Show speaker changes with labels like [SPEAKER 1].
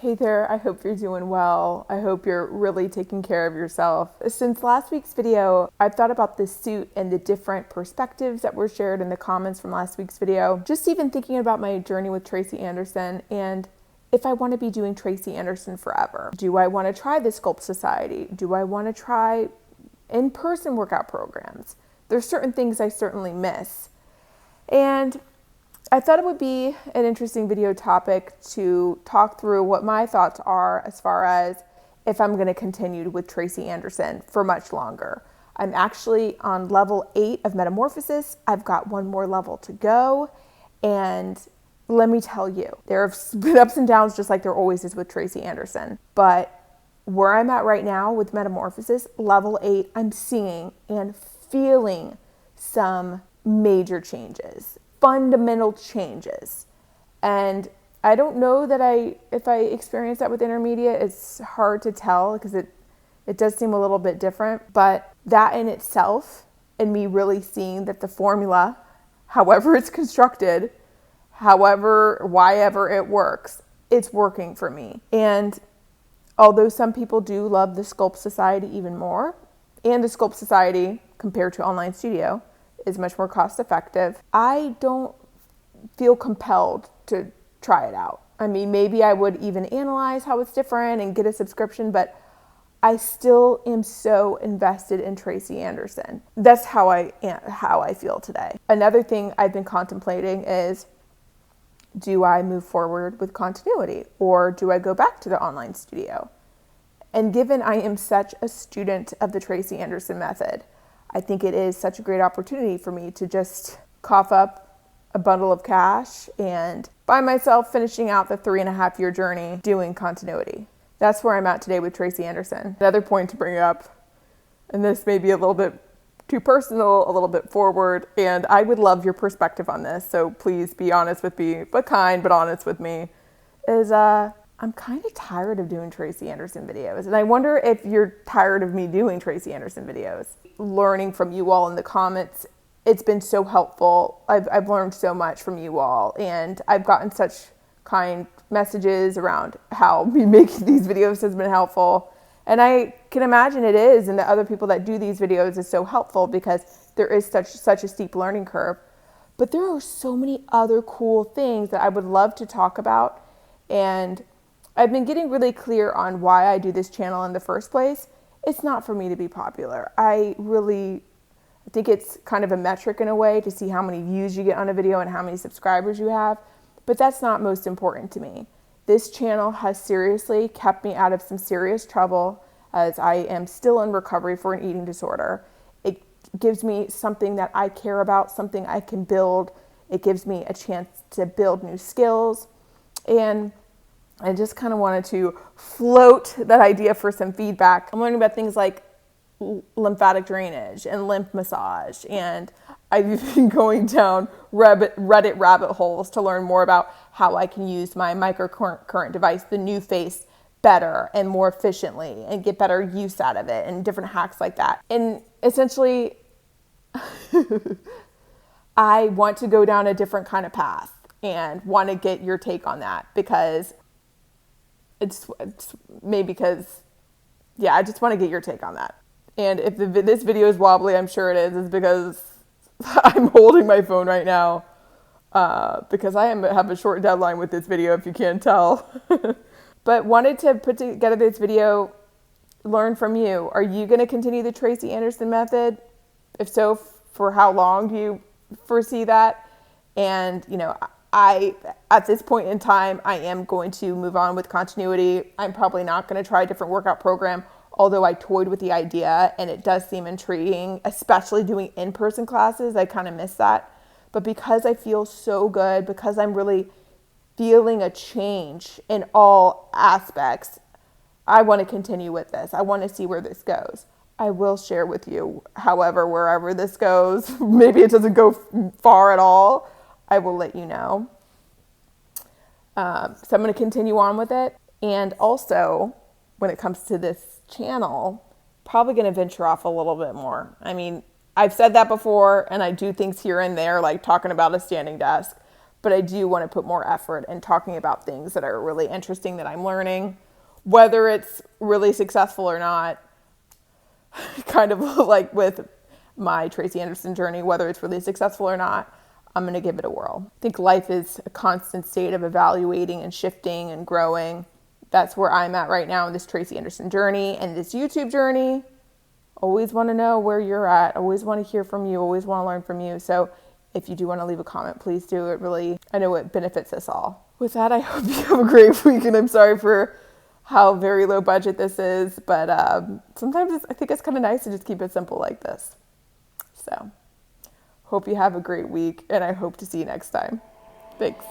[SPEAKER 1] Hey there, I hope you're doing well. I hope you're really taking care of yourself. Since last week's video, I've thought about this suit and the different perspectives that were shared in the comments from last week's video. Just even thinking about my journey with Tracy Anderson and if I want to be doing Tracy Anderson forever. Do I want to try the Sculpt Society? Do I want to try in-person workout programs? There's certain things I certainly miss. And I thought it would be an interesting video topic to talk through what my thoughts are as far as if I'm going to continue with Tracy Anderson for much longer. I'm actually on level 8 of Metamorphosis. I've got one more level to go. And let me tell you, there have been ups and downs just like there always is with Tracy Anderson. But where I'm at right now with Metamorphosis, level 8, I'm seeing and feeling some major changes. Fundamental changes. And I don't know that if I experience that with intermediate, it's hard to tell because it does seem a little bit different, but that in itself and me really seeing that the formula, however it's constructed, why ever it works, it's working for me. And although some people do love the Sculpt Society even more, and the Sculpt Society compared to online studio is much more cost effective, I don't feel compelled to try it out. I mean, maybe I would even analyze how it's different and get a subscription, but I still am so invested in Tracy Anderson. That's how I feel today. Another thing I've been contemplating is, do I move forward with continuity or do I go back to the online studio? And given I am such a student of the Tracy Anderson Method, I think it is such a great opportunity for me to just cough up a bundle of cash and find myself finishing out the 3.5-year journey doing continuity. That's where I'm at today with Tracy Anderson. Another point to bring up, and this may be a little bit too personal, a little bit forward, and I would love your perspective on this, so please be honest with me, but kind, but honest with me, is I'm kind of tired of doing Tracy Anderson videos. And I wonder if you're tired of me doing Tracy Anderson videos. Learning from you all in the comments, it's been so helpful. I've learned so much from you all. And I've gotten such kind messages around how me making these videos has been helpful. And I can imagine it is. And the other people that do these videos is so helpful because there is such a steep learning curve. But there are so many other cool things that I would love to talk about. And I've been getting really clear on why I do this channel in the first place. It's not for me to be popular. I think it's kind of a metric in a way to see how many views you get on a video and how many subscribers you have, but that's not most important to me. This channel has seriously kept me out of some serious trouble as I am still in recovery for an eating disorder. It gives me something that I care about, something I can build. It gives me a chance to build new skills, and I just kind of wanted to float that idea for some feedback. I'm learning about things like lymphatic drainage and lymph massage, and I've been going down Reddit rabbit holes to learn more about how I can use my microcurrent device, the new face, better and more efficiently and get better use out of it and different hacks like that. And essentially, I want to go down a different kind of path and want to get your take on that because I just want to get your take on that. And if this video is wobbly, I'm sure it is because I'm holding my phone right now because I have a short deadline with this video, if you can't tell. But wanted to put together this video, learn from you. Are you going to continue the Tracy Anderson method? If so, for how long do you foresee that? And, at this point in time, I am going to move on with continuity. I'm probably not going to try a different workout program, although I toyed with the idea and it does seem intriguing, especially doing in-person classes. I kind of miss that. But because I feel so good, because I'm really feeling a change in all aspects, I want to continue with this. I want to see where this goes. I will share with you, however, wherever this goes. Maybe it doesn't go far at all. I will let you know. So I'm going to continue on with it. And also, when it comes to this channel, probably going to venture off a little bit more. I mean, I've said that before, and I do things here and there, like talking about a standing desk. but I do want to put more effort in talking about things that are really interesting that I'm learning, whether it's really successful or not. Kind of like with my Tracy Anderson journey, whether it's really successful or not, I'm going to give it a whirl. I think life is a constant state of evaluating and shifting and growing. That's where I'm at right now in this Tracy Anderson journey and this YouTube journey. Always want to know where you're at. Always want to hear from you. Always want to learn from you. So if you do want to leave a comment, please do. It really, I know it benefits us all. With that, I hope you have a great week, and I'm sorry for how very low budget this is, but sometimes I think it's kind of nice to just keep it simple like this. So hope you have a great week, and I hope to see you next time. Thanks.